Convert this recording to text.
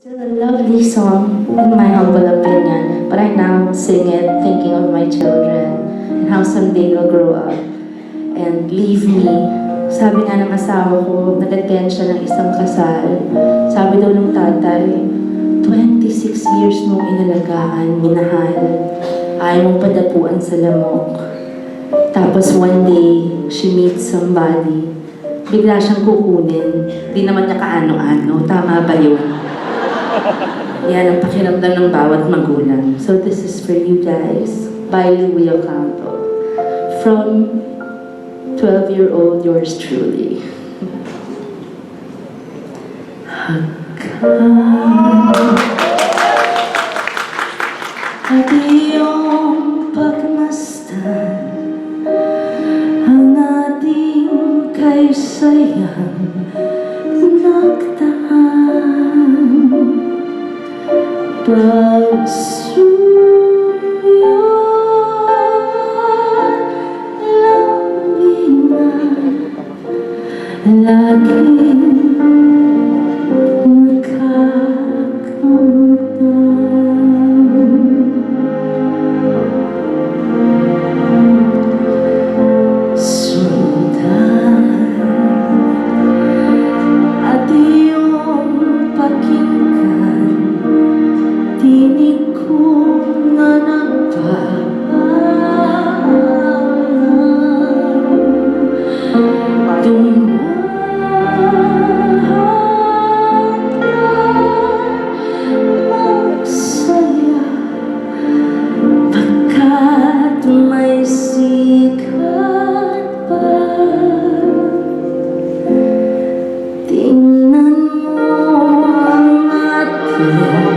Still a lovely song, in my humble opinion, but I now sing it thinking of my children and how someday they'll grow up and leave me. Sabi nga ng asawa ko, nag-attend siya ng isang kasal. Sabi daw ng tatay, 26 years mong inalagaan, minahal. Ayaw mong padapuan sa lamok. Tapos one day, she meets somebody. Bigla siyang kukunin. Di naman niya kaano-ano. Tama ba yun? Yan ang pakiramdam ng bawat magulang. So this is for you guys, by Louie Ocampo. From 12-year-old yours truly. At iyong pagmasdan ang ating kaysayang nagdaan. Pagsuyo lambingan, laging nakakamtan. Sundan at iyong pakinggan, tinig ko na nagpapaalam. Dumahanggang magsaya pagkat may sikat pa. Tingnan mo ang ating